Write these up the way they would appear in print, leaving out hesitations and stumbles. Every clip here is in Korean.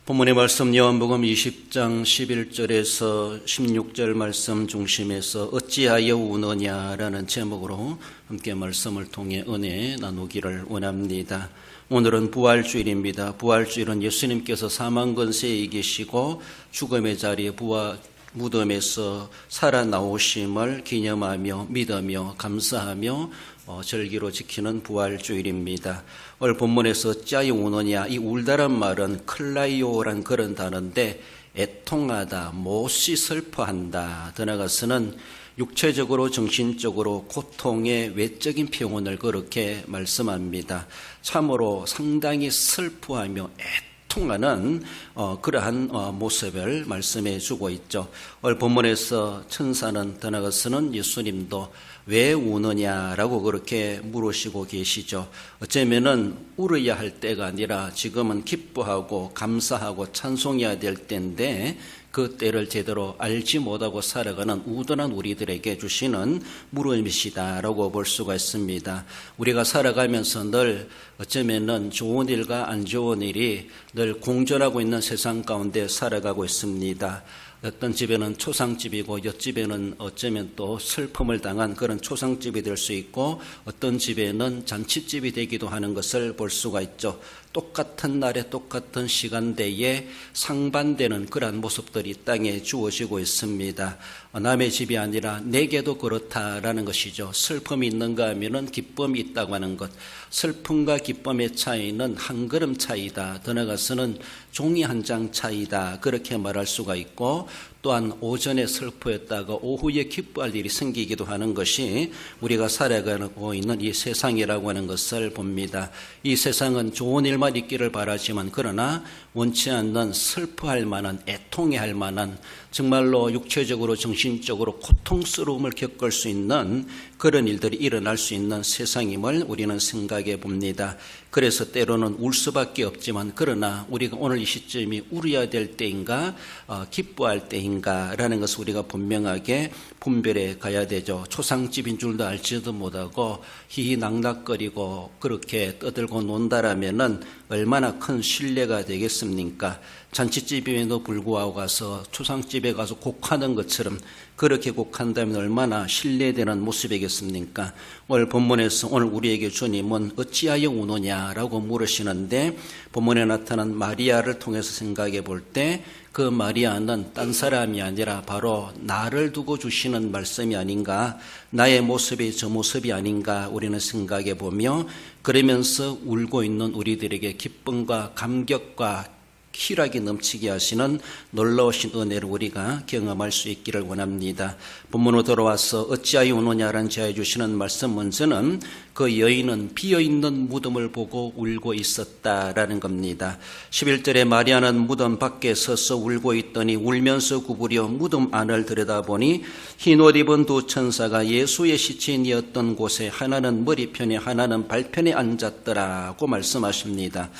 본문의 말씀 요한복음 20장 11절에서 16절 말씀 중심에서 어찌하여 우느냐라는 제목으로 함께 말씀을 통해 은혜 나누기를 원합니다. 오늘은 부활주일입니다. 부활주일은 예수님께서 사망권세에 이기시고 죽음의 자리에 무덤에서 살아나오심을 기념하며 믿으며 감사하며 절기로 지키는 부활주일입니다. 오늘 본문에서 어찌하여 우느냐, 이 울다란 말은 클라이오란 그런 단어인데 애통하다, 몹시 슬퍼한다, 더 나아가서는 육체적으로 정신적으로 고통의 외적인 표현을 그렇게 말씀합니다. 참으로 상당히 슬퍼하며 애통하는 그러한 모습을 말씀해 주고 있죠. 오늘 본문에서 천사는 더 나아가서는 예수님도 왜 우느냐라고 그렇게 물으시고 계시죠. 어쩌면은 울어야 할 때가 아니라 지금은 기뻐하고 감사하고 찬송해야 될 때인데 그 때를 제대로 알지 못하고 살아가는 우둔한 우리들에게 주시는 물음이시다라고 볼 수가 있습니다. 우리가 살아가면서 늘 어쩌면은 좋은 일과 안 좋은 일이 늘 공존하고 있는 세상 가운데 살아가고 있습니다. 어떤 집에는 초상집이고 옆집에는 어쩌면 또 슬픔을 당한 그런 초상집이 될 수 있고 어떤 집에는 잔치집이 되기도 하는 것을 볼 수가 있죠. 똑같은 날에 똑같은 시간대에 상반되는 그러한 모습들이 땅에 주어지고 있습니다. 남의 집이 아니라 내게도 그렇다라는 것이죠. 슬픔이 있는가 하면은 기쁨이 있다고 하는 것. 슬픔과 기쁨의 차이는 한 걸음 차이다. 더 나아가서는 종이 한 장 차이다. 그렇게 말할 수가 있고 또한 오전에 슬퍼했다가 오후에 기뻐할 일이 생기기도 하는 것이 우리가 살아가고 있는 이 세상이라고 하는 것을 봅니다. 이 세상은 좋은 일만 있기를 바라지만 그러나 원치 않는 슬퍼할 만한 애통해할 만한 정말로 육체적으로 정신적으로 고통스러움을 겪을 수 있는 그런 일들이 일어날 수 있는 세상임을 우리는 생각해 봅니다. 그래서 때로는 울 수밖에 없지만 그러나 우리가 오늘 이 시점이 울어야 될 때인가 기뻐할 때인가 라는 것을 우리가 분명하게 분별해 가야 되죠. 초상집인 줄도 알지도 못하고 희희낙낙거리고 그렇게 떠들고 논다라면은 얼마나 큰 신뢰가 되겠습니까? 잔치집임에도 불구하고 가서 초상집에 가서 곡하는 것처럼 그렇게 곡한다면 얼마나 신뢰되는 모습이겠습니까? 오늘 본문에서 오늘 우리에게 주님은 어찌하여 우느냐라고 물으시는데 본문에 나타난 마리아를 통해서 생각해 볼 때 그 마리아는 딴 사람이 아니라 바로 나를 두고 주시는 말씀이 아닌가, 나의 모습이 저 모습이 아닌가 우리는 생각해 보며 그러면서 울고 있는 우리들에게 기쁨과 감격과 희락이 넘치게 하시는 놀라우신 은혜를 우리가 경험할 수 있기를 원합니다. 본문으로 돌아와서 어찌하여 우느냐라는 제하여 주시는 말씀 먼저는 그 여인은 비어있는 무덤을 보고 울고 있었다라는 겁니다. 11절에 마리아는 무덤 밖에 서서 울고 있더니 울면서 구부려 무덤 안을 들여다보니 흰옷 입은 두 천사가 예수의 시체이었던 곳에 하나는 머리편에 하나는 발편에 앉았더라고 말씀하십니다.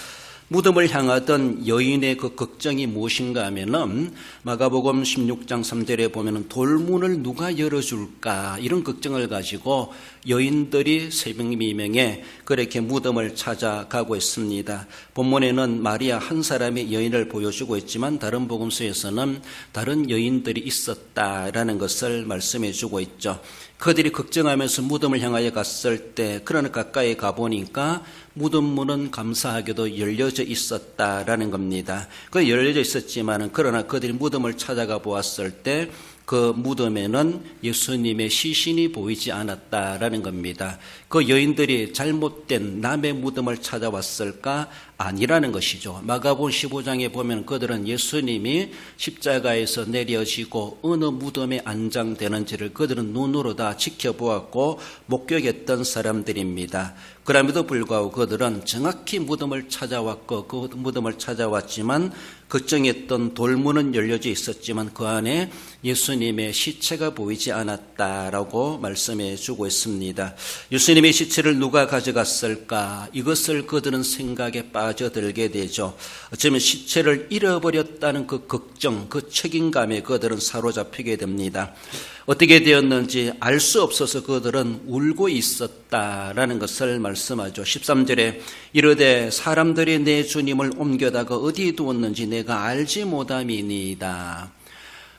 무덤을 향하던 여인의 그 걱정이 무엇인가 하면은 마가복음 16장 3절에 보면은 돌문을 누가 열어줄까 이런 걱정을 가지고 여인들이 새벽 미명에 그렇게 무덤을 찾아가고 있습니다. 본문에는 마리아 한 사람의 여인을 보여주고 있지만 다른 복음서에서는 다른 여인들이 있었다라는 것을 말씀해 주고 있죠. 그들이 걱정하면서 무덤을 향하여 갔을 때 그러나 가까이 가보니까 무덤 문은 감사하게도 열려져 있었다라는 겁니다. 그 열려져 있었지만 그러나 그들이 무덤을 찾아가 보았을 때 그 무덤에는 예수님의 시신이 보이지 않았다라는 겁니다. 그 여인들이 잘못된 남의 무덤을 찾아왔을까? 아니라는 것이죠. 마가복음 15장에 보면 그들은 예수님이 십자가에서 내려지고 어느 무덤에 안장되는지를 그들은 눈으로 다 지켜보았고 목격했던 사람들입니다. 그럼에도 불구하고 그들은 정확히 무덤을 찾아왔고 그 무덤을 찾아왔지만 걱정했던 돌문은 열려져 있었지만 그 안에 예수님의 시체가 보이지 않았다라고 말씀해 주고 있습니다. 예수님의 시체를 누가 가져갔을까? 이것을 그들은 생각에 빠져 빠져들게 되죠. 어쩌면 시체를 잃어버렸다는 그 걱정, 그 책임감에 그들은 사로잡히게 됩니다. 어떻게 되었는지 알 수 없어서 그들은 울고 있었다라는 것을 말씀하죠. 13절에 이르되 사람들이 내 주님을 옮겨다가 어디에 두었는지 내가 알지 못함이니이다.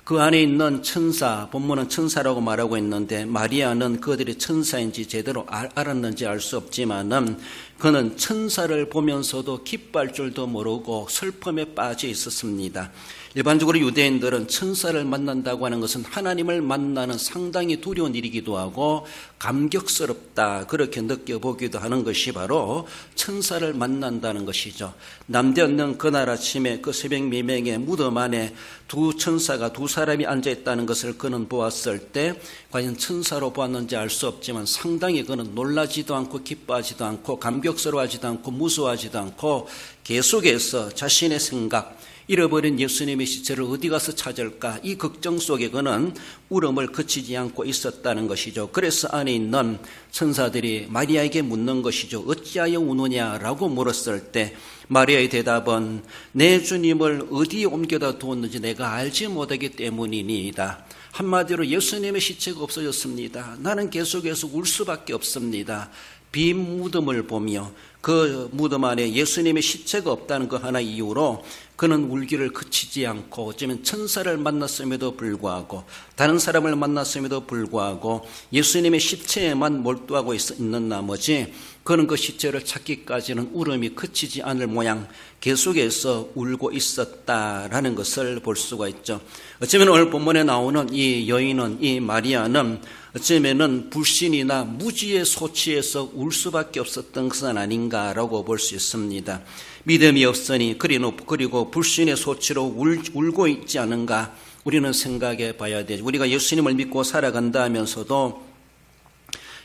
그 안에 있는 천사, 본문은 천사라고 말하고 있는데 마리아는 그들이 천사인지 제대로 알았는지 알 수 없지만은 그는 천사를 보면서도 기뻐할 줄도 모르고 슬픔에 빠져 있었습니다. 일반적으로 유대인들은 천사를 만난다고 하는 것은 하나님을 만나는 상당히 두려운 일이기도 하고 감격스럽다 그렇게 느껴보기도 하는 것이 바로 천사를 만난다는 것이죠. 남대없는 그날 아침에 그 새벽 미명에 무덤 안에 두 천사가 두 사람이 앉아있다는 것을 그는 보았을 때 과연 천사로 보았는지 알 수 없지만 상당히 그는 놀라지도 않고 기뻐하지도 않고 감격스러워하지도 않고 무서워하지도 않고 계속해서 자신의 생각, 잃어버린 예수님의 시체를 어디 가서 찾을까 이 걱정 속에 그는 울음을 그치지 않고 있었다는 것이죠. 그래서 안에 있는 천사들이 마리아에게 묻는 것이죠. 어찌하여 우느냐라고 물었을 때 마리아의 대답은 내 주님을 어디에 옮겨다 두었는지 내가 알지 못하기 때문이니이다. 한마디로 예수님의 시체가 없어졌습니다. 나는 계속해서 울 수밖에 없습니다. 빈 무덤을 보며 그 무덤 안에 예수님의 시체가 없다는 그 하나 이유로 그는 울기를 그치지 않고 어쩌면 천사를 만났음에도 불구하고 다른 사람을 만났음에도 불구하고 예수님의 시체에만 몰두하고 있는 나머지 그는 그 시체를 찾기까지는 울음이 그치지 않을 모양 계속해서 울고 있었다라는 것을 볼 수가 있죠. 어쩌면 오늘 본문에 나오는 이 여인은, 이 마리아는 어쩌면은 불신이나 무지의 소치에서 울 수밖에 없었던 것은 아닌가라고 볼 수 있습니다. 믿음이 없으니 그리고 불신의 소치로 울고 있지 않은가 우리는 생각해 봐야 되죠. 우리가 예수님을 믿고 살아간다 하면서도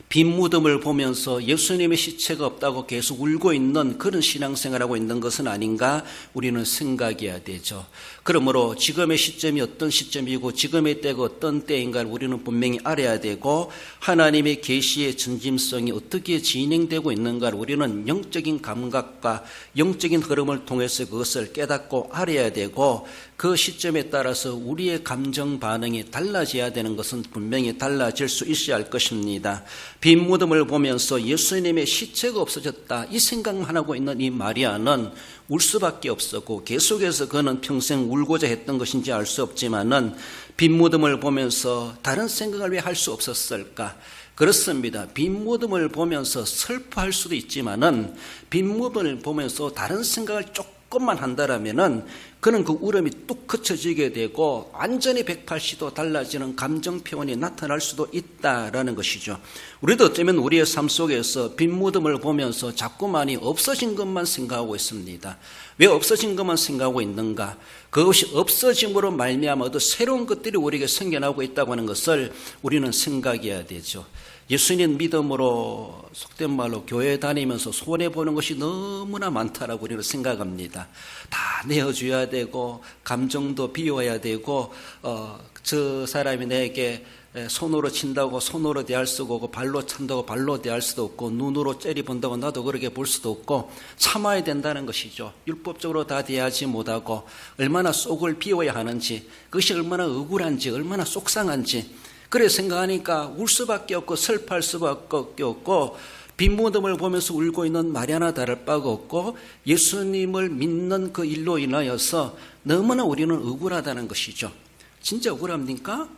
빈 무덤을 보면서 예수님의 시체가 없다고 계속 울고 있는 그런 신앙생활하고 있는 것은 아닌가 우리는 생각해야 되죠. 그러므로 지금의 시점이 어떤 시점이고 지금의 때가 어떤 때인가를 우리는 분명히 알아야 되고 하나님의 계시의 전짐성이 어떻게 진행되고 있는가를 우리는 영적인 감각과 영적인 흐름을 통해서 그것을 깨닫고 알아야 되고 그 시점에 따라서 우리의 감정 반응이 달라져야 되는 것은 분명히 달라질 수 있어야 할 것입니다. 빈 무덤을 보면서 예수님의 시체가 없어졌다 이 생각만 하고 있는 이 마리아는 울 수밖에 없었고 계속해서 그는 평생 울고자 했던 것인지 알 수 없지만은 빈 무덤을 보면서 다른 생각을 왜 할 수 없었을까? 그렇습니다. 빈 무덤을 보면서 슬퍼할 수도 있지만은 빈 무덤을 보면서 다른 생각을 조금만 한다라면은 그는 그 울음이 뚝 그쳐지게 되고 완전히 180도 달라지는 감정 표현이 나타날 수도 있다라는 것이죠. 우리도 어쩌면 우리의 삶 속에서 빈 무덤을 보면서 자꾸만이 없어진 것만 생각하고 있습니다. 왜 없어진 것만 생각하고 있는가? 그것이 없어짐으로 말미암아 또 새로운 것들이 우리에게 생겨나고 있다고 하는 것을 우리는 생각해야 되죠. 예수님 믿음으로 속된 말로 교회 다니면서 손해보는 것이 너무나 많다라고 우리는 생각합니다. 다 내어줘야 되고 감정도 비워야 되고 저 사람이 내게 손으로 친다고 손으로 대할 수도 없고 발로 찬다고 발로 대할 수도 없고 눈으로 째려본다고 나도 그렇게 볼 수도 없고 참아야 된다는 것이죠. 율법적으로 다 대하지 못하고 얼마나 속을 비워야 하는지 그것이 얼마나 억울한지 얼마나 속상한지 그래 생각하니까 울 수밖에 없고 슬퍼할 수밖에 없고 빈 무덤을 보면서 울고 있는 마리아나 다를 바가 없고 예수님을 믿는 그 일로 인하여서 너무나 우리는 억울하다는 것이죠. 진짜 억울합니까?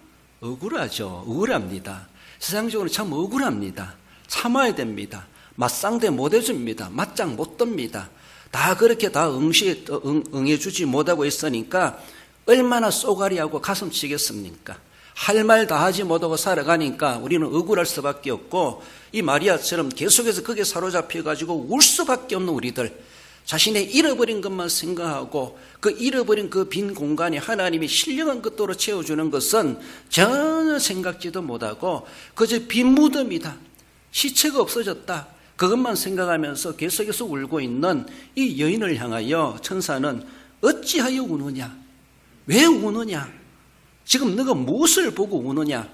억울하죠. 억울합니다. 세상적으로 참 억울합니다. 참아야 됩니다. 맞상대 못 해줍니다. 맞짱 못 듭니다. 다 그렇게 다 응해주지 못하고 있으니까 얼마나 쏘가리하고 가슴치겠습니까? 할 말 다 하지 못하고 살아가니까 우리는 억울할 수밖에 없고 이 마리아처럼 계속해서 그게 사로잡혀가지고 울 수밖에 없는 우리들 자신의 잃어버린 것만 생각하고 그 잃어버린 그 빈 공간에 하나님이 신령한 것도로 채워주는 것은 전혀 생각지도 못하고 그저 빈 무덤이다. 시체가 없어졌다. 그것만 생각하면서 계속해서 울고 있는 이 여인을 향하여 천사는 어찌하여 우느냐? 왜 우느냐? 지금 너가 무엇을 보고 우느냐?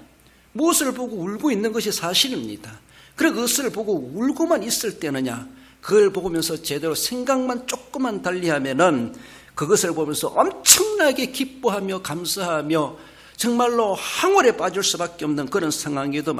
무엇을 보고 울고 있는 것이 사실입니다. 그래 그것을 보고 울고만 있을 때느냐? 그걸 보면서 제대로 생각만 조금만 달리하면은 그것을 보면서 엄청나게 기뻐하며 감사하며 정말로 황홀에 빠질 수밖에 없는 그런 상황에도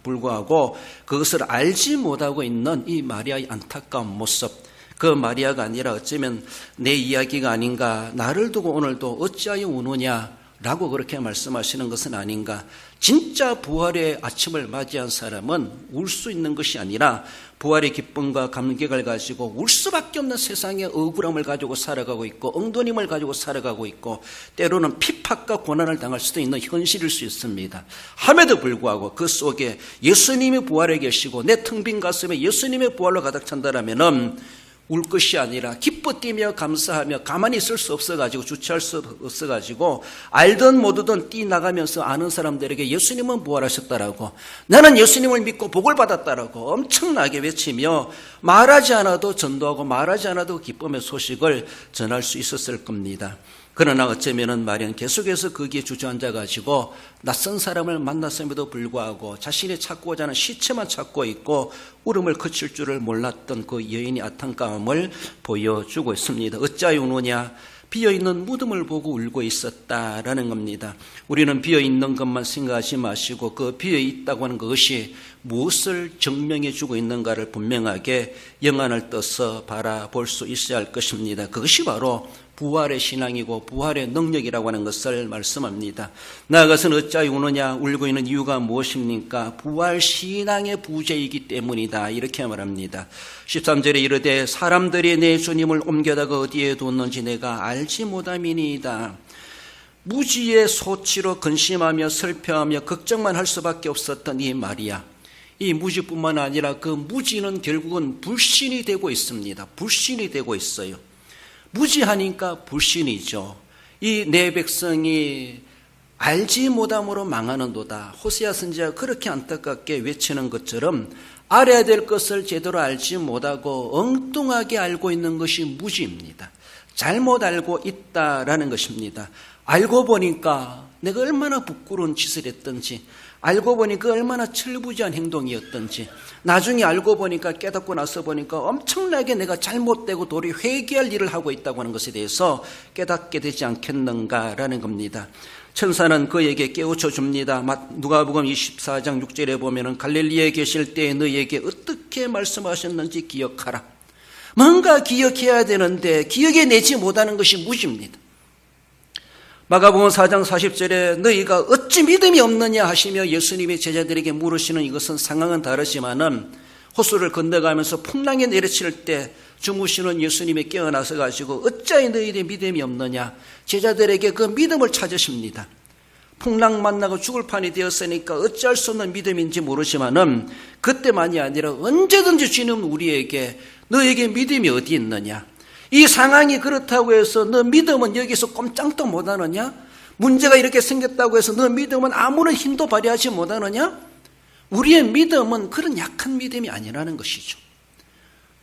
불구하고 그것을 알지 못하고 있는 이 마리아의 안타까운 모습, 그 마리아가 아니라 어쩌면 내 이야기가 아닌가, 나를 두고 오늘도 어찌하여 우느냐라고 그렇게 말씀하시는 것은 아닌가. 진짜 부활의 아침을 맞이한 사람은 울 수 있는 것이 아니라 부활의 기쁨과 감격을 가지고 울 수밖에 없는 세상의 억울함을 가지고 살아가고 있고 엉터림을 가지고 살아가고 있고 때로는 핍박과 고난을 당할 수도 있는 현실일 수 있습니다. 함에도 불구하고 그 속에 예수님이 부활해 계시고 내 텅 빈 가슴에 예수님의 부활로 가득 찬다라면은 울 것이 아니라 기뻐 뛰며 감사하며 가만히 있을 수 없어가지고 주체할 수 없어가지고 알든 모르든 뛰나가면서 아는 사람들에게 예수님은 부활하셨다라고, 나는 예수님을 믿고 복을 받았다라고 엄청나게 외치며 말하지 않아도 전도하고 말하지 않아도 기쁨의 소식을 전할 수 있었을 겁니다. 그러나 어쩌면은 말은 계속해서 거기에 주저앉아가지고 낯선 사람을 만났음에도 불구하고 자신이 찾고자 하는 시체만 찾고 있고 울음을 그칠 줄을 몰랐던 그 여인의 안타까움을 보여주고 있습니다. 어찌하여 우느냐? 비어있는 무덤을 보고 울고 있었다라는 겁니다. 우리는 비어있는 것만 생각하지 마시고 그 비어있다고 하는 것이 무엇을 증명해 주고 있는가를 분명하게 영안을 떠서 바라볼 수 있어야 할 것입니다. 그것이 바로 부활의 신앙이고 부활의 능력이라고 하는 것을 말씀합니다. 나아가서는 어찌하여 우느냐? 울고 있는 이유가 무엇입니까? 부활 신앙의 부재이기 때문이다, 이렇게 말합니다. 13절에 이르되 사람들이 내 주님을 옮겨다가 어디에 뒀는지 내가 알지 못함이니이다. 무지의 소치로 근심하며 슬퍼하며 걱정만 할 수밖에 없었던 이 마리아, 이 무지뿐만 아니라 그 무지는 결국은 불신이 되고 있습니다. 불신이 되고 있어요. 무지하니까 불신이죠. 이 내 백성이 알지 못함으로 망하는도다. 호세아 선지자가 그렇게 안타깝게 외치는 것처럼 알아야 될 것을 제대로 알지 못하고 엉뚱하게 알고 있는 것이 무지입니다. 잘못 알고 있다라는 것입니다. 알고 보니까 내가 얼마나 부끄러운 짓을 했던지, 알고 보니까 얼마나 철부지한 행동이었던지, 나중에 알고 보니까 깨닫고 나서 보니까 엄청나게 내가 잘못되고 도리 회개할 일을 하고 있다고 하는 것에 대해서 깨닫게 되지 않겠는가라는 겁니다. 천사는 그에게 깨우쳐 줍니다. 누가복음 24장 6절에 보면은 갈릴리에 계실 때 너희에게 어떻게 말씀하셨는지 기억하라. 뭔가 기억해야 되는데 기억해내지 못하는 것이 무지입니다. 마가복음 4장 40절에 너희가 어찌 믿음이 없느냐 하시며 예수님이 제자들에게 물으시는 이것은 상황은 다르지만은 호수를 건너가면서 풍랑이 내리칠 때 주무시는 예수님이 깨어나서 가지고 어찌하여 너희들이 믿음이 없느냐, 제자들에게 그 믿음을 찾으십니다. 풍랑 만나고 죽을 판이 되었으니까 어찌할 수 없는 믿음인지 모르지만은 그때만이 아니라 언제든지 주님은 우리에게 너에게 믿음이 어디 있느냐, 이 상황이 그렇다고 해서 너 믿음은 여기서 꼼짝도 못하느냐, 문제가 이렇게 생겼다고 해서 너 믿음은 아무런 힘도 발휘하지 못하느냐, 우리의 믿음은 그런 약한 믿음이 아니라는 것이죠.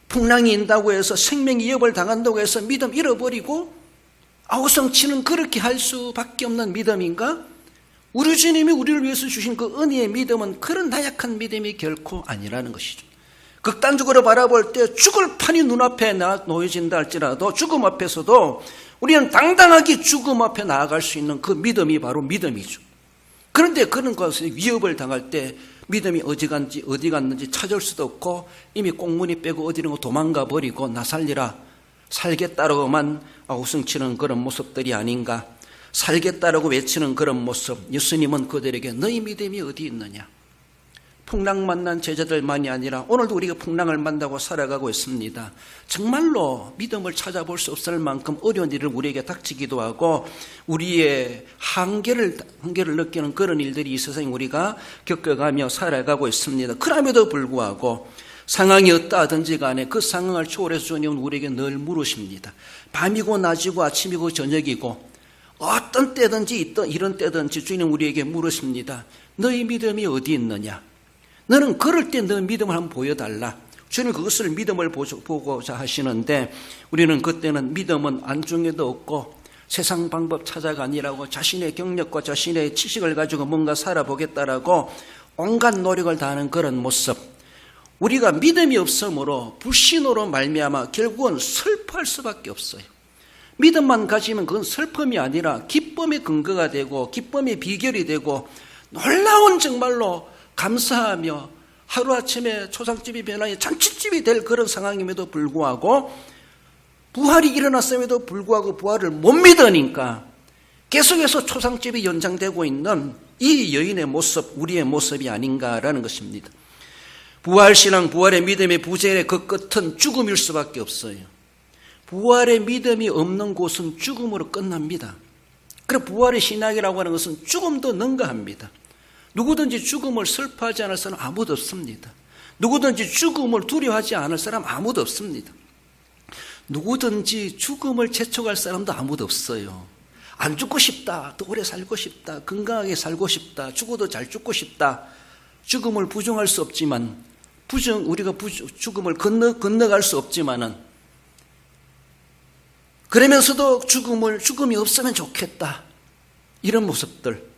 풍랑이 인다고 해서 생명이 위협을 당한다고 해서 믿음 잃어버리고 아우성치는 그렇게 할 수밖에 없는 믿음인가? 우리 주님이 우리를 위해서 주신 그 은혜의 믿음은 그런 나약한 믿음이 결코 아니라는 것이죠. 극단적으로 바라볼 때 죽을 판이 눈앞에 놓여진다 할지라도 죽음 앞에서도 우리는 당당하게 죽음 앞에 나아갈 수 있는 그 믿음이 바로 믿음이죠. 그런데 그런 것을 위협을 당할 때 믿음이 어디 갔는지 찾을 수도 없고 이미 꽁무니 빼고 어디로 도망가 버리고 나 살리라, 살겠다라고만 아우성치는 그런 모습들이 아닌가. 살겠다라고 외치는 그런 모습, 예수님은 그들에게 너희 믿음이 어디 있느냐. 풍랑 만난 제자들만이 아니라 오늘도 우리가 풍랑을 만나고 살아가고 있습니다. 정말로 믿음을 찾아볼 수 없을 만큼 어려운 일을 우리에게 닥치기도 하고 우리의 한계를 느끼는 그런 일들이 이 세상에 우리가 겪어가며 살아가고 있습니다. 그럼에도 불구하고 상황이 어떠하든지 간에 그 상황을 초월해서 주님은 우리에게 늘 물으십니다. 밤이고 낮이고 아침이고 저녁이고 어떤 때든지 이런 때든지 주님 우리에게 물으십니다. 너희 믿음이 어디 있느냐? 너는 그럴 때 너 믿음을 한번 보여달라. 주님 그것을 믿음을 보고자 하시는데 우리는 그때는 믿음은 안중에도 없고 세상 방법 찾아가 아니라고 자신의 경력과 자신의 지식을 가지고 뭔가 살아보겠다라고 온갖 노력을 다하는 그런 모습, 우리가 믿음이 없으므로 불신으로 말미암아 결국은 슬퍼할 수밖에 없어요. 믿음만 가지면 그건 슬픔이 아니라 기쁨의 근거가 되고 기쁨의 비결이 되고 놀라운 정말로 감사하며 하루아침에 초상집이 변하여 잔치집이 될 그런 상황임에도 불구하고 부활이 일어났음에도 불구하고 부활을 못 믿으니까 계속해서 초상집이 연장되고 있는 이 여인의 모습, 우리의 모습이 아닌가라는 것입니다. 부활신앙, 부활의 믿음의 부재의 그 끝은 죽음일 수밖에 없어요. 부활의 믿음이 없는 곳은 죽음으로 끝납니다. 그리고 부활의 신앙이라고 하는 것은 죽음도 능가합니다. 누구든지 죽음을 슬퍼하지 않을 사람 아무도 없습니다. 누구든지 죽음을 두려워하지 않을 사람 아무도 없습니다. 누구든지 죽음을 재촉할 사람도 아무도 없어요. 안 죽고 싶다, 더 오래 살고 싶다, 건강하게 살고 싶다, 죽어도 잘 죽고 싶다. 죽음을 부정할 수 없지만 우리가 죽음을 건너갈 수 없지만은 그러면서도 죽음이 없으면 좋겠다. 이런 모습들.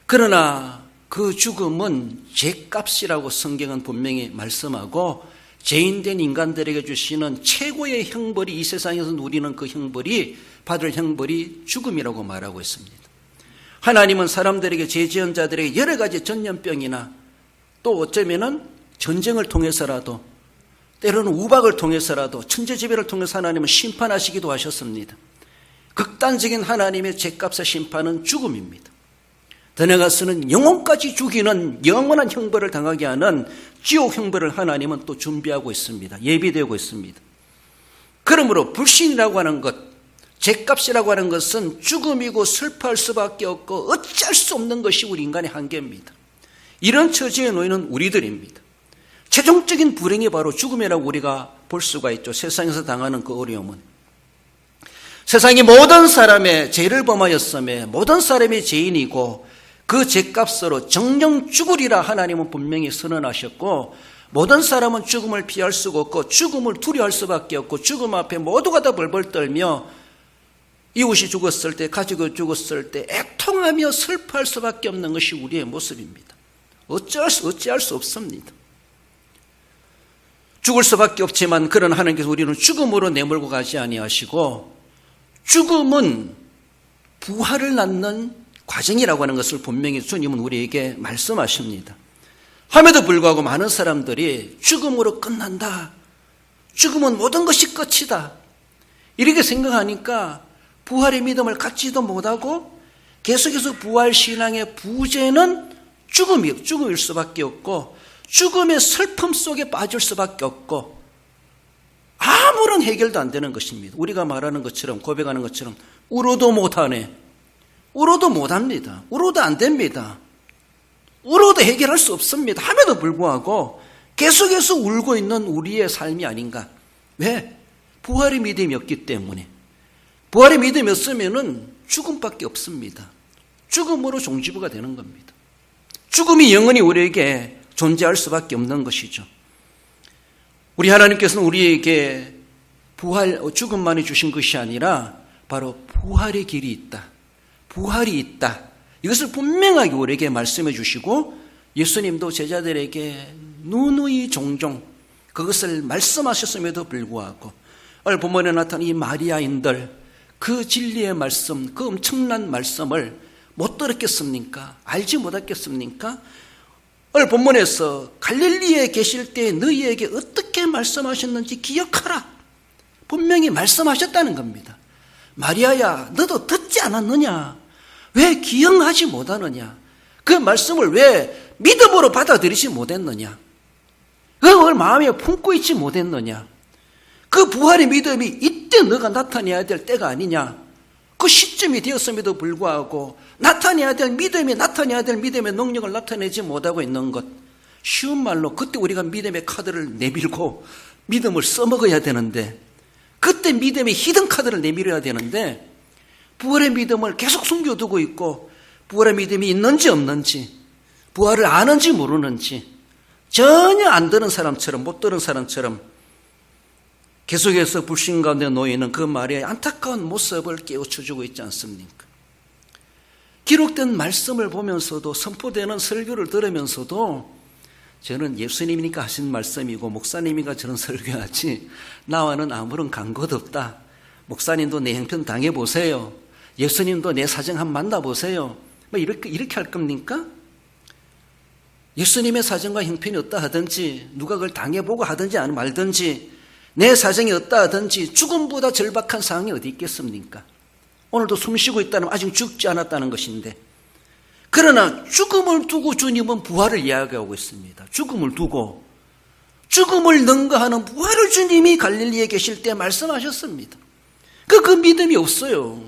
그러나 그 죽음은 죄값이라고 성경은 분명히 말씀하고 죄인된 인간들에게 주시는 최고의 형벌이 이 세상에서 누리는 그 형벌이 받을 형벌이 죽음이라고 말하고 있습니다. 하나님은 사람들에게 죄 지은 자들에게 여러 가지 전염병이나 또 어쩌면은 전쟁을 통해서라도 때로는 우박을 통해서라도 천재지변을 통해서 하나님은 심판하시기도 하셨습니다. 극단적인 하나님의 죄값의 심판은 죽음입니다. 더 나아가서는 영혼까지 죽이는 영원한 형벌을 당하게 하는 지옥 형벌을 하나님은 또 준비하고 있습니다. 예비되고 있습니다. 그러므로 불신이라고 하는 것, 죄값이라고 하는 것은 죽음이고 슬퍼할 수밖에 없고 어찌할 수 없는 것이 우리 인간의 한계입니다. 이런 처지에 놓이는 우리들입니다. 최종적인 불행이 바로 죽음이라고 우리가 볼 수가 있죠. 세상에서 당하는 그 어려움은. 세상의 모든 사람의 죄를 범하였음에 모든 사람이 죄인이고 그 죄값으로 정령 죽으리라 하나님은 분명히 선언하셨고 모든 사람은 죽음을 피할 수가 없고 죽음을 두려워할 수밖에 없고 죽음 앞에 모두가 다 벌벌 떨며 이웃이 죽었을 때 가족이 죽었을 때 애통하며 슬퍼할 수밖에 없는 것이 우리의 모습입니다. 어찌할 수 없습니다. 죽을 수밖에 없지만 그런 하나님께서 우리는 죽음으로 내몰고 가지 아니하시고 죽음은 부활을 낳는 과정이라고 하는 것을 분명히 주님은 우리에게 말씀하십니다. 함에도 불구하고 많은 사람들이 죽음으로 끝난다. 죽음은 모든 것이 끝이다. 이렇게 생각하니까 부활의 믿음을 갖지도 못하고 계속해서 부활 신앙의 부재는 죽음일 수밖에 없고 죽음의 슬픔 속에 빠질 수밖에 없고 아무런 해결도 안 되는 것입니다. 우리가 말하는 것처럼 고백하는 것처럼 울어도 못하네. 울어도 못합니다. 울어도 안 됩니다. 울어도 해결할 수 없습니다. 함에도 불구하고 계속해서 울고 있는 우리의 삶이 아닌가. 왜? 부활의 믿음이 없기 때문에. 부활의 믿음이 없으면 죽음밖에 없습니다. 죽음으로 종지부가 되는 겁니다. 죽음이 영원히 우리에게 존재할 수밖에 없는 것이죠. 우리 하나님께서는 우리에게 죽음만이 주신 것이 아니라 바로 부활의 길이 있다. 부활이 있다. 이것을 분명하게 우리에게 말씀해 주시고 예수님도 제자들에게 누누이 종종 그것을 말씀하셨음에도 불구하고 오늘 본문에 나타난 이 마리아인들 그 진리의 말씀, 그 엄청난 말씀을 못 들었겠습니까? 알지 못했겠습니까? 오늘 본문에서 갈릴리에 계실 때 너희에게 어떻게 말씀하셨는지 기억하라. 분명히 말씀하셨다는 겁니다. 마리아야, 너도 듣지 않았느냐? 왜 기억하지 못하느냐? 그 말씀을 왜 믿음으로 받아들이지 못했느냐? 그걸 마음에 품고 있지 못했느냐? 그 부활의 믿음이 이때 너가 나타내야 될 때가 아니냐? 그 시점이 되었음에도 불구하고 나타내야 될 믿음의 능력을 나타내지 못하고 있는 것. 쉬운 말로 그때 우리가 믿음의 카드를 내밀고 믿음을 써먹어야 되는데 그때 믿음의 히든 카드를 내밀어야 되는데 부활의 믿음을 계속 숨겨두고 있고 부활의 믿음이 있는지 없는지 부활을 아는지 모르는지 전혀 안 들은 사람처럼 못 들은 사람처럼 계속해서 불신 가운데 놓이는 그 마리아의 안타까운 모습을 깨우쳐주고 있지 않습니까? 기록된 말씀을 보면서도 선포되는 설교를 들으면서도 저는 예수님이니까 하신 말씀이고 목사님이니까 저는 설교하지 나와는 아무런 관계도 없다. 목사님도 내 형편 당해보세요. 예수님도 내 사정 한번 만나보세요. 뭐 이렇게 할 겁니까? 예수님의 사정과 형편이 어떠 하든지 누가 그걸 당해보고 하든지 아니면 말든지 내 사정이 어떠 하든지 죽음보다 절박한 상황이 어디 있겠습니까? 오늘도 숨쉬고 있다는 아직 죽지 않았다는 것인데, 그러나 죽음을 두고 주님은 부활을 이야기하고 있습니다. 죽음을 두고 죽음을 능가하는 부활을 주님이 갈릴리에 계실 때 말씀하셨습니다. 그 믿음이 없어요.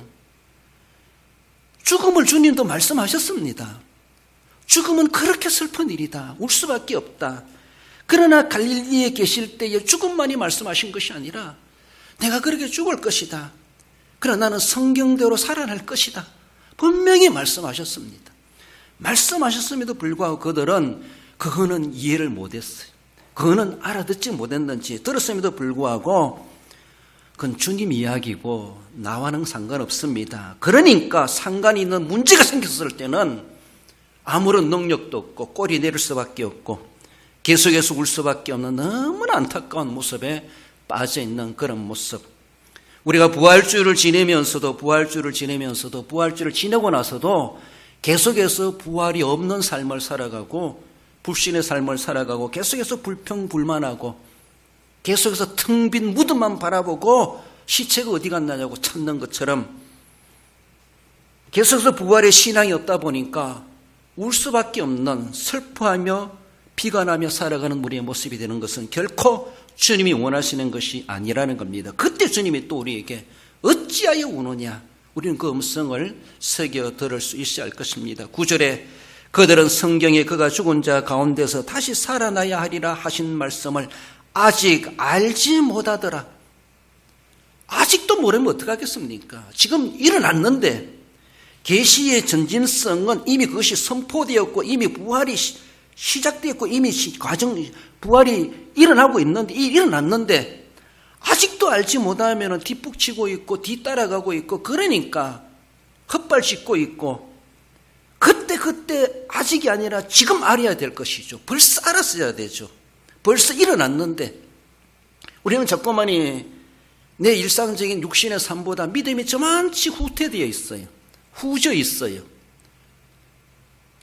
죽음을 주님도 말씀하셨습니다. 죽음은 그렇게 슬픈 일이다. 울 수밖에 없다. 그러나 갈릴리에 계실 때에 죽음만이 말씀하신 것이 아니라 내가 그렇게 죽을 것이다. 그러나 나는 성경대로 살아날 것이다. 분명히 말씀하셨습니다. 말씀하셨음에도 불구하고 그거는 이해를 못했어요. 그거는 알아듣지 못했는지 들었음에도 불구하고 그건 주님 이야기고 나와는 상관없습니다. 그러니까 상관이 있는 문제가 생겼을 때는 아무런 능력도 없고 꼬리 내릴 수밖에 없고 계속해서 울 수밖에 없는 너무나 안타까운 모습에 빠져있는 그런 모습. 우리가 부활주의를 지내면서도 부활주의를 지내고 나서도 계속해서 부활이 없는 삶을 살아가고 불신의 삶을 살아가고 계속해서 불평불만하고 계속해서 텅 빈 무덤만 바라보고 시체가 어디 갔느냐고 찾는 것처럼 계속해서 부활의 신앙이 없다 보니까 울 수밖에 없는 슬퍼하며 비관하며 살아가는 우리의 모습이 되는 것은 결코 주님이 원하시는 것이 아니라는 겁니다. 그때 주님이 또 우리에게 어찌하여 우느냐, 우리는 그 음성을 새겨 들을 수 있어야 할 것입니다. 9절에 그들은 성경에 그가 죽은 자 가운데서 다시 살아나야 하리라 하신 말씀을 아직 알지 못하더라. 아직도 모르면 어떡하겠습니까? 지금 일어났는데 계시의 전진성은 이미 그것이 선포되었고 이미 부활이 시작되었고 이미 부활이 일어나고 있는데 일어났는데 아직도 알지 못하면 뒷북치고 있고 뒤따라가고 있고 그러니까 헛발짓고 있고 그때 아직이 아니라 지금 알아야 될 것이죠. 벌써 알았어야 되죠. 벌써 일어났는데 우리는 자꾸만이 내 일상적인 육신의 삶보다 믿음이 저만치 후퇴되어 있어요. 후져 있어요.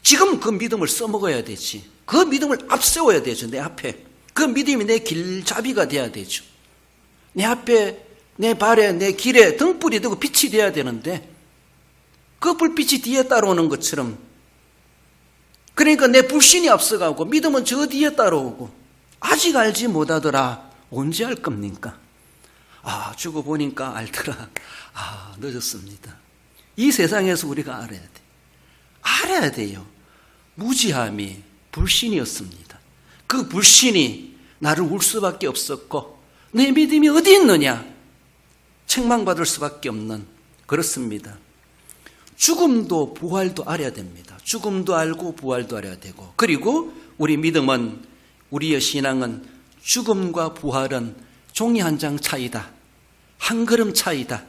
지금 그 믿음을 써먹어야 되지. 그 믿음을 앞세워야 되죠. 내 앞에. 그 믿음이 내 길잡이가 돼야 되죠. 내 앞에, 내 발에, 내 길에 등불이 되고 빛이 돼야 되는데 그 불빛이 뒤에 따라오는 것처럼 그러니까 내 불신이 앞서가고 믿음은 저 뒤에 따라오고 아직 알지 못하더라. 언제 알 겁니까? 죽어 보니까 알더라. 늦었습니다. 이 세상에서 우리가 알아야 돼. 알아야 돼요. 무지함이 불신이었습니다. 그 불신이 나를 울 수밖에 없었고 내 믿음이 어디 있느냐? 책망받을 수밖에 없는 그렇습니다. 죽음도 부활도 알아야 됩니다. 죽음도 알고 부활도 알아야 되고 그리고 우리 믿음은 우리의 신앙은 죽음과 부활은 종이 한 장 차이다. 한 걸음 차이다.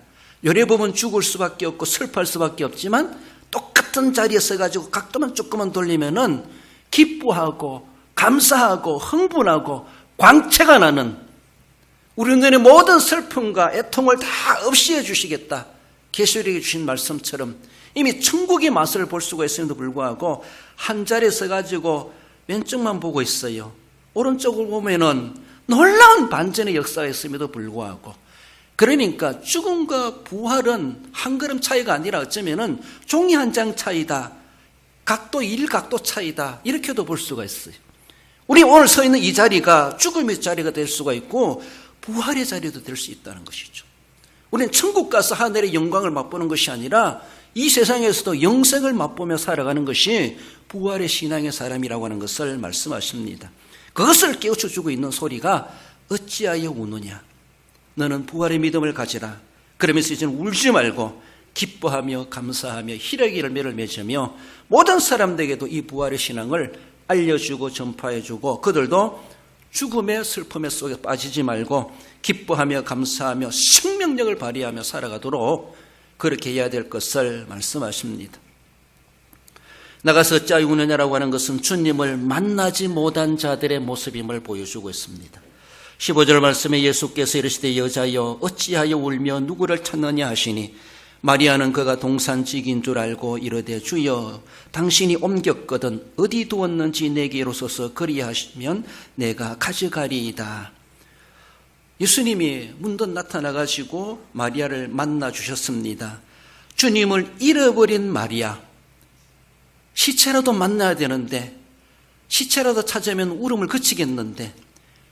요래 보면 죽을 수밖에 없고 슬퍼할 수밖에 없지만 똑같은 자리에 서가지고 각도만 조금만 돌리면은 기뻐하고 감사하고 흥분하고 광채가 나는 우리 눈의 모든 슬픔과 애통을 다 없이해 주시겠다. 계시록에 주신 말씀처럼 이미 천국의 맛을 볼 수가 있음에도 불구하고 한 자리에 서가지고 왼쪽만 보고 있어요. 오른쪽을 보면은 놀라운 반전의 역사가 있음에도 불구하고 그러니까 죽음과 부활은 한 걸음 차이가 아니라 어쩌면은 종이 한 장 차이다. 각도 1각도 차이다. 이렇게도 볼 수가 있어요. 우리 오늘 서 있는 이 자리가 죽음의 자리가 될 수가 있고 부활의 자리도 될 수 있다는 것이죠. 우리는 천국 가서 하늘의 영광을 맛보는 것이 아니라 이 세상에서도 영생을 맛보며 살아가는 것이 부활의 신앙의 사람이라고 하는 것을 말씀하십니다. 그것을 깨우쳐주고 있는 소리가 어찌하여 우느냐. 너는 부활의 믿음을 가지라. 그러면서 이제는 울지 말고 기뻐하며 감사하며 희락의 열매를 맺으며 모든 사람들에게도 이 부활의 신앙을 알려주고 전파해주고 그들도 죽음의 슬픔의 속에 빠지지 말고 기뻐하며 감사하며 생명력을 발휘하며 살아가도록 그렇게 해야 될 것을 말씀하십니다. 나가서 어찌하여 우느냐라고 하는 것은 주님을 만나지 못한 자들의 모습임을 보여주고 있습니다. 15절 말씀에 예수께서 이르시되 여자여 어찌하여 울며 누구를 찾느냐 하시니 마리아는 그가 동산직인 줄 알고 이르되 주여 당신이 옮겼거든 어디 두었는지 내게 이르소서 그리하시면 내가 가져가리이다. 예수님이 문득 나타나가지고 마리아를 만나 주셨습니다. 주님을 잃어버린 마리아, 시체라도 만나야 되는데 시체라도 찾으면 울음을 그치겠는데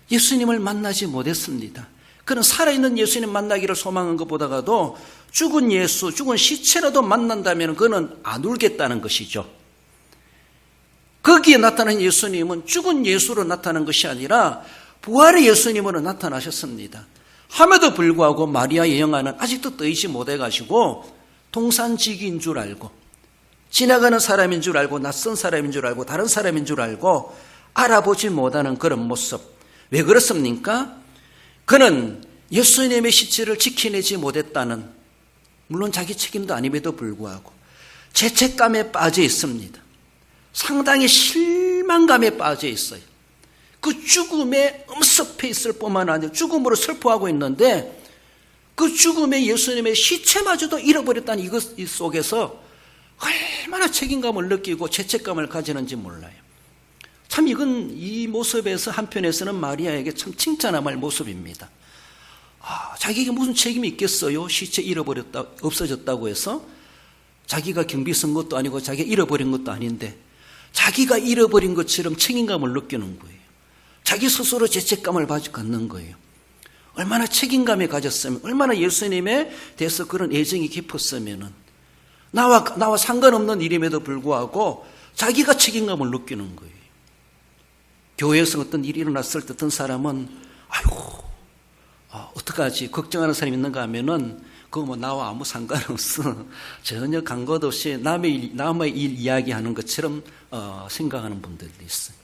예수님을 만나지 못했습니다. 그는 살아있는 예수님 만나기를 소망한 것보다도 죽은 예수, 죽은 시체라도 만난다면 그는 안 울겠다는 것이죠. 거기에 나타난 예수님은 죽은 예수로 나타난 것이 아니라 부활의 예수님으로 나타나셨습니다. 함에도 불구하고 마리아의 영안은 아직도 떠있지 못해가지고 동산직인 줄 알고 지나가는 사람인 줄 알고 낯선 사람인 줄 알고 다른 사람인 줄 알고 알아보지 못하는 그런 모습. 왜 그렇습니까? 그는 예수님의 시체를 지켜내지 못했다는, 물론 자기 책임도 아님에도 불구하고 죄책감에 빠져 있습니다. 상당히 실망감에 빠져 있어요. 그 죽음에 엄습해 있을 뿐만 아니라 죽음으로 슬퍼하고 있는데 그 죽음에 예수님의 시체마저도 잃어버렸다는 이것 속에서 얼마나 책임감을 느끼고 죄책감을 가지는지 몰라요. 참 이건 이 모습에서 한편에서는 마리아에게 참 칭찬할 모습입니다. 자기에게 무슨 책임이 있겠어요? 시체 잃어버렸다, 없어졌다고 해서 자기가 경비 쓴 것도 아니고 자기가 잃어버린 것도 아닌데 자기가 잃어버린 것처럼 책임감을 느끼는 거예요. 자기 스스로 죄책감을 갖는 거예요. 얼마나 책임감에 가졌으면, 얼마나 예수님에 대해서 그런 애정이 깊었으면은 나와 상관없는 일임에도 불구하고 자기가 책임감을 느끼는 거예요. 교회에서 어떤 일이 일어났을 때 어떤 사람은 어떡하지? 걱정하는 사람이 있는가 하면은 그거 뭐 나와 아무 상관없어. 전혀 간것 없이 남의 일 이야기하는 것처럼 생각하는 분들도 있어요.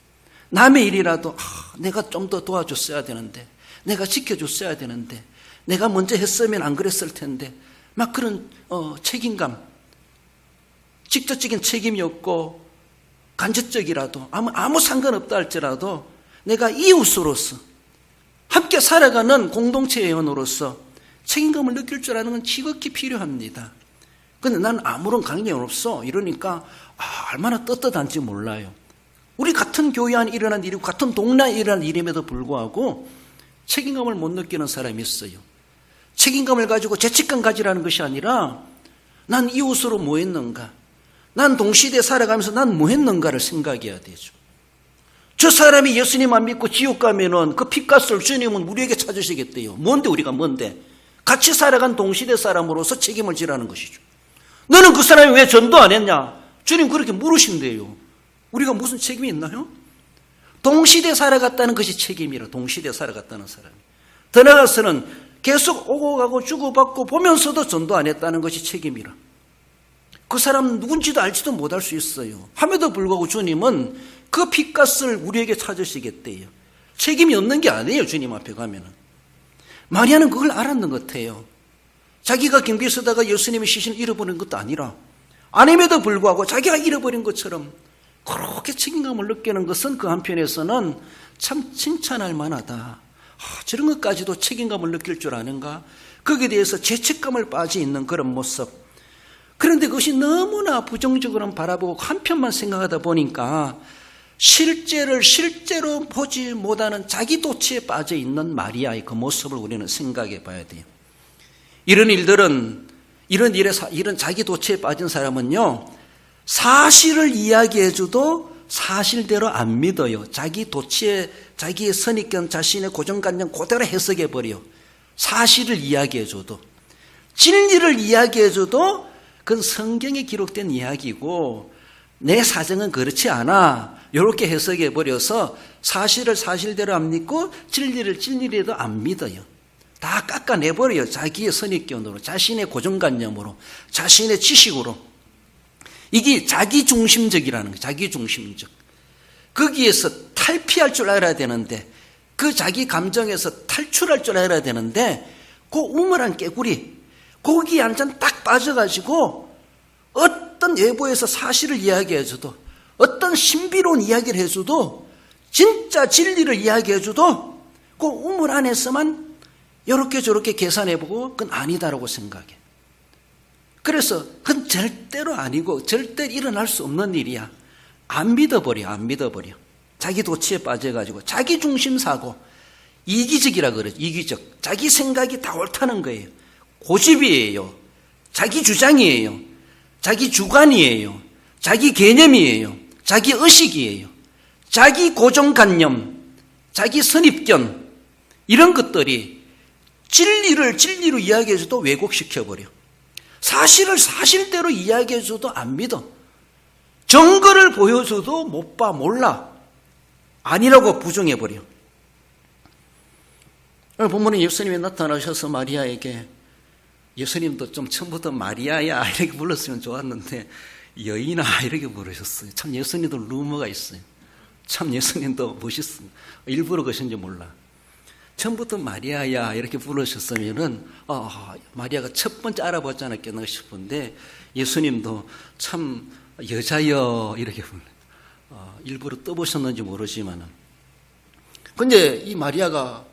남의 일이라도 내가 좀 더 도와줬어야 되는데, 내가 지켜줬어야 되는데, 내가 먼저 했으면 안 그랬을 텐데, 막 그런 책임감, 직접적인 책임이 없고 간접적이라도 아무 상관없다 할지라도 내가 이웃으로서 함께 살아가는 공동체 회원으로서 책임감을 느낄 줄 아는 건 지극히 필요합니다. 그런데 난 아무런 관계는 없어 이러니까 얼마나 떳떳한지 몰라요. 우리 같은 교회 안에 일어난 일이고 같은 동네에 일어난 일임에도 불구하고 책임감을 못 느끼는 사람이 있어요. 책임감을 가지고 죄책감 가지라는 것이 아니라 난 이웃으로 뭐 했는가, 난 동시대에 살아가면서 난 뭐 했는가를 생각해야 되죠. 저 사람이 예수님 안 믿고 지옥 가면은 그 핏값을 주님은 우리에게 찾으시겠대요. 뭔데 우리가 뭔데? 같이 살아간 동시대 사람으로서 책임을 지라는 것이죠. 너는 그 사람이 왜 전도 안 했냐? 주님 그렇게 물으신대요. 우리가 무슨 책임이 있나요? 동시대 살아갔다는 것이 책임이라. 동시대 살아갔다는 사람이. 더 나아가서는 계속 오고 가고 주고받고 보면서도 전도 안 했다는 것이 책임이라. 그 사람 누군지도 알지도 못할 수 있어요. 함에도 불구하고 주님은 그 핏값을 우리에게 찾으시겠대요. 책임이 없는 게 아니에요. 주님 앞에 가면은. 마리아는 그걸 알았는 것 같아요. 자기가 경비에 서다가 예수님의 시신을 잃어버린 것도 아니라 아님에도 불구하고 자기가 잃어버린 것처럼 그렇게 책임감을 느끼는 것은 그 한편에서는 참 칭찬할 만하다. 저런 것까지도 책임감을 느낄 줄 아는가? 거기에 대해서 죄책감을 빠져 있는 그런 모습. 그런데 그것이 너무나 부정적으로 바라보고 한편만 생각하다 보니까 실제로 보지 못하는 자기 도취에 빠져 있는 마리아의 그 모습을 우리는 생각해 봐야 돼요. 이런 자기 도취에 빠진 사람은요, 사실을 이야기해줘도 사실대로 안 믿어요. 자기의 선입견, 자신의 고정관념 그대로 해석해버려요. 사실을 이야기해줘도. 진리를 이야기해줘도 그건 성경에 기록된 이야기고 내 사정은 그렇지 않아. 이렇게 해석해버려서 사실을 사실대로 안 믿고 진리를 진리대로 안 믿어요. 다 깎아내버려요. 자기의 선입견으로, 자신의 고정관념으로, 자신의 지식으로. 이게 자기중심적이라는 거예요. 자기중심적. 거기에서 탈피할 줄 알아야 되는데, 그 자기 감정에서 탈출할 줄 알아야 되는데, 그 우물한 깨구리, 거기에 한 잔 딱 빠져가지고 어떤 어떤 외부에서 사실을 이야기해줘도, 어떤 신비로운 이야기를 해줘도, 진짜 진리를 이야기해줘도 그 우물 안에서만 이렇게 저렇게 계산해보고 그건 아니다라고 생각해. 그래서 그건 절대로 아니고 절대 일어날 수 없는 일이야. 안 믿어버려. 자기 도취에 빠져가지고 자기 중심 사고, 이기적이라 그러죠. 이기적. 자기 생각이 다 옳다는 거예요. 고집이에요. 자기 주장이에요. 자기 주관이에요. 자기 개념이에요. 자기 의식이에요. 자기 고정관념, 자기 선입견, 이런 것들이 진리로 이야기해줘도 왜곡시켜버려. 사실을 사실대로 이야기해줘도 안 믿어. 증거를 보여줘도 못 봐, 몰라. 아니라고 부정해버려. 오늘 본문에 예수님이 나타나셔서 마리아에게, 예수님도 좀 처음부터 마리아야 이렇게 불렀으면 좋았는데 여인아 이렇게 부르셨어요. 참 예수님도 루머가 있어요. 참 예수님도 멋있어요. 일부러 그러신지 몰라. 처음부터 마리아야 이렇게 부르셨으면은 마리아가 첫 번째 알아보지 않았겠나 싶은데 예수님도 참 여자여 이렇게 불러요. 일부러 떠보셨는지 모르지만은. 근데 이 마리아가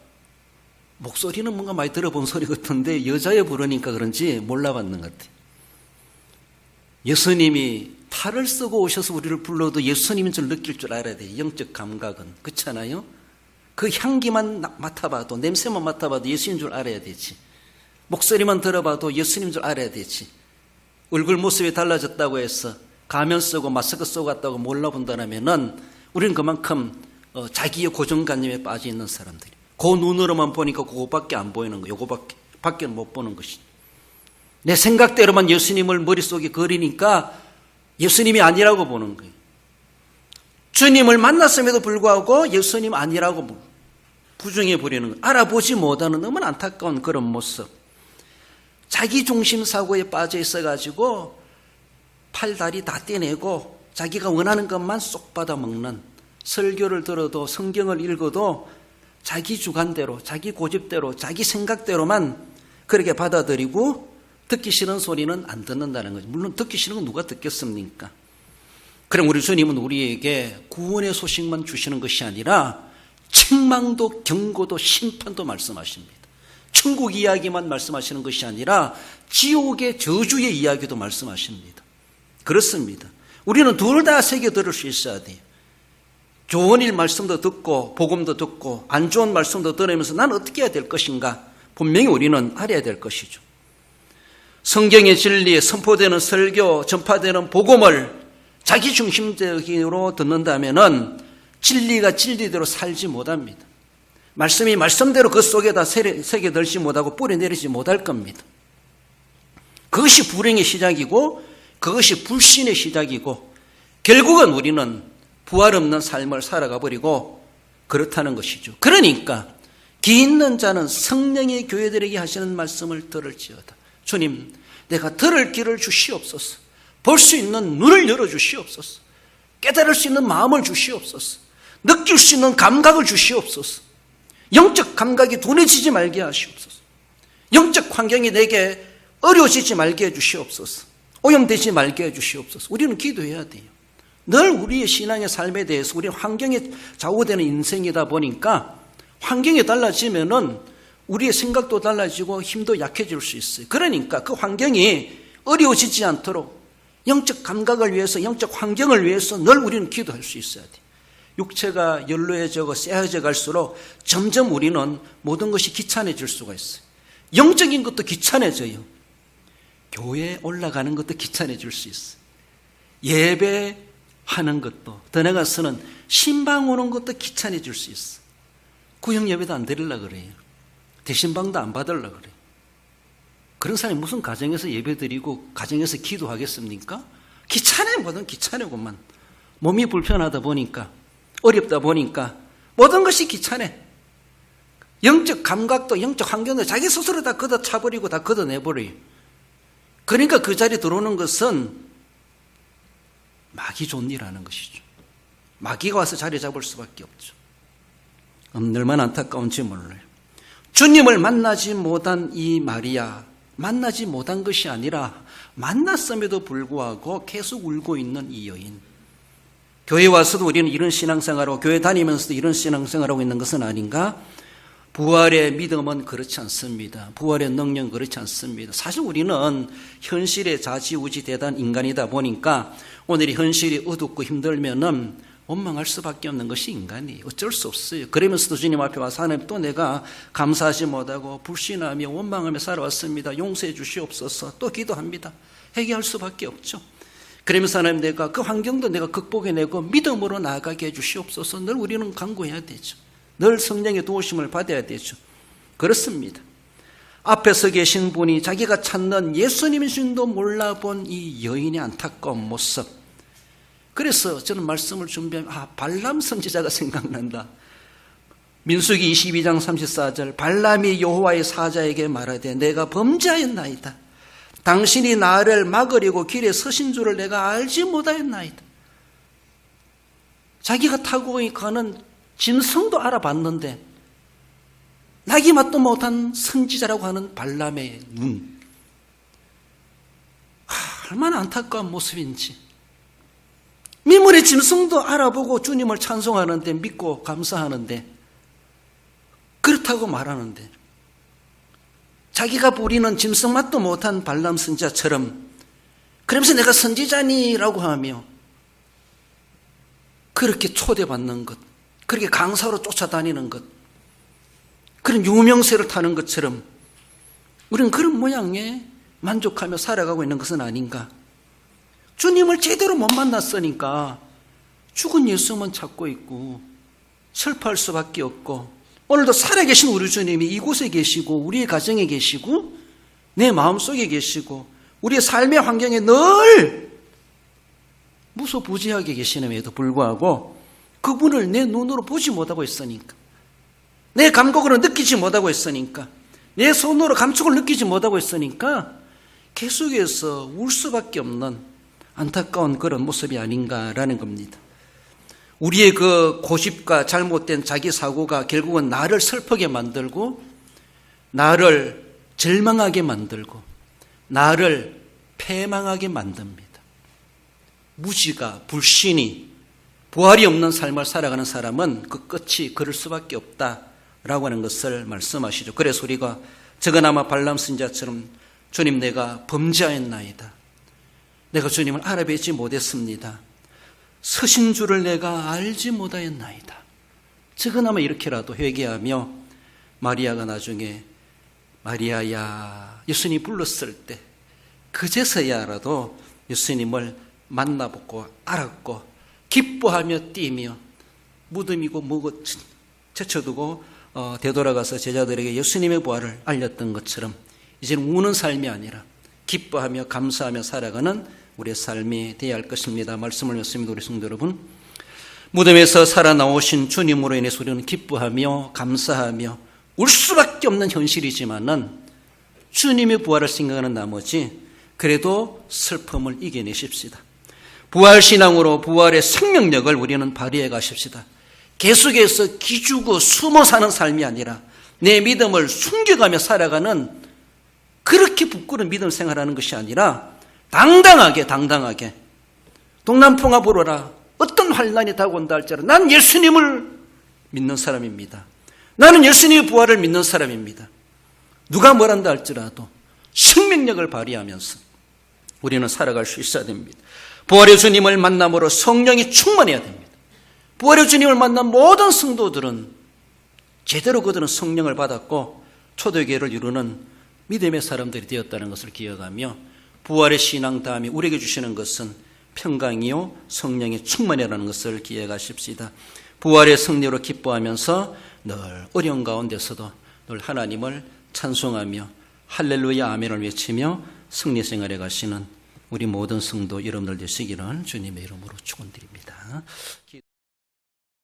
목소리는 뭔가 많이 들어본 소리 같은데 여자여 부르니까 그런지 몰라봤는 것 같아요. 예수님이 탈을 쓰고 오셔서 우리를 불러도 예수님인 줄 느낄 줄 알아야 돼요. 영적 감각은. 그렇잖아요? 그 향기만 맡아봐도, 냄새만 맡아봐도 예수님인 줄 알아야 되지. 목소리만 들어봐도 예수님인 줄 알아야 되지. 얼굴 모습이 달라졌다고 해서 가면 쓰고 마스크 쓰고 갔다고 몰라본다면은 우리는 그만큼 자기의 고정관념에 빠져 있는 사람들이. 그 눈으로만 보니까 그거밖에 안 보이는 거예요. 요거밖에 못 보는 것이. 내 생각대로만 예수님을 머릿속에 그리니까 예수님이 아니라고 보는 거예요. 주님을 만났음에도 불구하고 예수님 아니라고 부정해 버리는 거예요. 알아보지 못하는 너무나 안타까운 그런 모습. 자기 중심 사고에 빠져 있어가지고 팔다리 다 떼내고 자기가 원하는 것만 쏙 받아 먹는, 설교를 들어도 성경을 읽어도 자기 주관대로, 자기 고집대로, 자기 생각대로만 그렇게 받아들이고 듣기 싫은 소리는 안 듣는다는 거죠. 물론 듣기 싫은 건 누가 듣겠습니까? 그럼 우리 주님은 우리에게 구원의 소식만 주시는 것이 아니라 책망도 경고도 심판도 말씀하십니다. 천국 이야기만 말씀하시는 것이 아니라 지옥의 저주의 이야기도 말씀하십니다. 그렇습니다. 우리는 둘 다 새겨 들을 수 있어야 돼요. 좋은 일 말씀도 듣고 복음도 듣고 안 좋은 말씀도 들으면서 난 어떻게 해야 될 것인가 분명히 우리는 알아야 될 것이죠. 성경의 진리에 선포되는 설교, 전파되는 복음을 자기 중심적으로 듣는다면은 진리가 진리대로 살지 못합니다. 말씀이 말씀대로 그 속에다 새겨들지 못하고 뿌려내리지 못할 겁니다. 그것이 불행의 시작이고 그것이 불신의 시작이고 결국은 우리는 부활 없는 삶을 살아가 버리고 그렇다는 것이죠. 그러니까 기 있는 자는 성령의 교회들에게 하시는 말씀을 들을지어다. 주님, 내가 들을 길을 주시옵소서. 볼 수 있는 눈을 열어주시옵소서. 깨달을 수 있는 마음을 주시옵소서. 느낄 수 있는 감각을 주시옵소서. 영적 감각이 둔해지지 말게 하시옵소서. 영적 환경이 내게 어려워지지 말게 해주시옵소서. 오염되지 말게 해주시옵소서. 우리는 기도해야 돼요. 늘 우리의 신앙의 삶에 대해서 우리 환경에 좌우되는 인생이다 보니까 환경이 달라지면은 우리의 생각도 달라지고 힘도 약해질 수 있어요. 그러니까 그 환경이 어려워지지 않도록 영적 감각을 위해서, 영적 환경을 위해서 늘 우리는 기도할 수 있어야 돼요. 육체가 연로해지고 쎄해져 갈수록 점점 우리는 모든 것이 귀찮아질 수가 있어요. 영적인 것도 귀찮아져요. 교회에 올라가는 것도 귀찮아질 수 있어요. 예배하는 것도, 더 나아가서는 신방 오는 것도 귀찮아질 수 있어요. 구역 예배도 안 드리려고 그래요. 대신방도 안 받으려고 그래요. 그런 사람이 무슨 가정에서 예배 드리고 가정에서 기도하겠습니까? 귀찮아요. 뭐든 귀찮아요만. 몸이 불편하다 보니까, 어렵다 보니까 모든 것이 귀찮아. 영적 감각도 영적 환경도 자기 스스로 다 걷어차버리고 다 걷어내버려요. 그러니까 그 자리에 들어오는 것은 마귀 존리라는 것이죠. 마귀가 와서 자리 잡을 수밖에 없죠. 얼마나 안타까운지 몰라요. 주님을 만나지 못한 이 마리아, 만나지 못한 것이 아니라 만났음에도 불구하고 계속 울고 있는 이 여인. 교회 와서도 우리는 이런 신앙생활하고 교회 다니면서도 이런 신앙생활하고 있는 것은 아닌가? 부활의 믿음은 그렇지 않습니다. 부활의 능력은 그렇지 않습니다. 사실 우리는 현실에 좌지우지되던 인간이다 보니까 오늘 이 현실이 어둡고 힘들면은 원망할 수밖에 없는 것이 인간이에요. 어쩔 수 없어요. 그러면서도 주님 앞에 와서 하나님 또 내가 감사하지 못하고 불신하며 원망하며 살아왔습니다. 용서해 주시옵소서. 또 기도합니다. 회개할 수밖에 없죠. 그러면서 하나님 내가 그 환경도 내가 극복해내고 믿음으로 나아가게 해 주시옵소서. 늘 우리는 간구해야 되죠. 늘 성령의 도우심을 받아야 되죠. 그렇습니다. 앞에 서 계신 분이 자기가 찾는 예수님인 줄도 몰라본 이 여인의 안타까운 모습. 그래서 저는 말씀을 준비하면 발람 선지자가 생각난다. 민수기 22장 34절 발람이 여호와의 사자에게 말하되 내가 범죄하였나이다. 당신이 나를 막으려고 길에 서신 줄을 내가 알지 못하였나이다. 자기가 타고 가는 짐승도 알아봤는데 나기 맛도 못한 선지자라고 하는 발람의 눈. 얼마나 안타까운 모습인지. 미물의 짐승도 알아보고 주님을 찬송하는데 믿고 감사하는데 그렇다고 말하는데 자기가 부리는 짐승 맛도 못한 발람 선지자처럼 그러면서 내가 선지자니라고 하며 그렇게 초대받는 것, 그렇게 강사로 쫓아다니는 것, 그런 유명세를 타는 것처럼 우리는 그런 모양에 만족하며 살아가고 있는 것은 아닌가. 주님을 제대로 못 만났으니까 죽은 예수만 찾고 있고 슬퍼할 수밖에 없고 오늘도 살아계신 우리 주님이 이곳에 계시고 우리의 가정에 계시고 내 마음속에 계시고 우리의 삶의 환경에 늘 무소부지하게 계시는에도 불구하고 그분을 내 눈으로 보지 못하고 있으니까 내 감각으로 느끼지 못하고 있으니까 내 손으로 감촉을 느끼지 못하고 있으니까 계속해서 울 수밖에 없는 안타까운 그런 모습이 아닌가라는 겁니다. 우리의 그 고집과 잘못된 자기 사고가 결국은 나를 슬프게 만들고 나를 절망하게 만들고 나를 패망하게 만듭니다. 무지가 불신이 부활이 없는 삶을 살아가는 사람은 그 끝이 그럴 수밖에 없다라고 하는 것을 말씀하시죠. 그래서 우리가 저거나마 발람 선지자처럼 주님 내가 범죄하였나이다. 내가 주님을 알아뵙지 못했습니다. 서신 줄을 내가 알지 못하였나이다. 저거나마 이렇게라도 회개하며 마리아가 나중에 마리아야 예수님 불렀을 때 그제서야라도 예수님을 만나보고 알았고 기뻐하며 뛰며 무덤이고 뭐고 제쳐두고 되돌아가서 제자들에게 예수님의 부활을 알렸던 것처럼 이제는 우는 삶이 아니라 기뻐하며 감사하며 살아가는 우리의 삶이 되어야 할 것입니다. 말씀을 맺습니다. 우리 성도 여러분, 무덤에서 살아나오신 주님으로 인해서 우리는 기뻐하며 감사하며 울 수밖에 없는 현실이지만은 주님의 부활을 생각하는 나머지 그래도 슬픔을 이겨내십시다. 부활신앙으로 부활의 생명력을 우리는 발휘해 가십시다. 계속해서 기죽어 숨어 사는 삶이 아니라 내 믿음을 숨겨가며 살아가는 그렇게 부끄러운 믿음 생활하는 것이 아니라 당당하게 동남풍아 불어라. 어떤 환난이 다가온다 할지라도 난 예수님을 믿는 사람입니다. 나는 예수님의 부활을 믿는 사람입니다. 누가 뭐란다 할지라도 생명력을 발휘하면서 우리는 살아갈 수 있어야 됩니다. 부활의 주님을 만남으로 성령이 충만해야 됩니다. 부활의 주님을 만난 모든 성도들은 제대로 그들은 성령을 받았고 초대교회를 이루는 믿음의 사람들이 되었다는 것을 기억하며 부활의 신앙 다음에 우리에게 주시는 것은 평강이요 성령의 충만이라는 것을 기억하십시다. 부활의 승리로 기뻐하면서 늘 어려운 가운데서도 늘 하나님을 찬송하며 할렐루야 아멘을 외치며 승리 생활에 가시는 우리 모든 성도 여러분들 되시기를 주님의 이름으로 축원드립니다.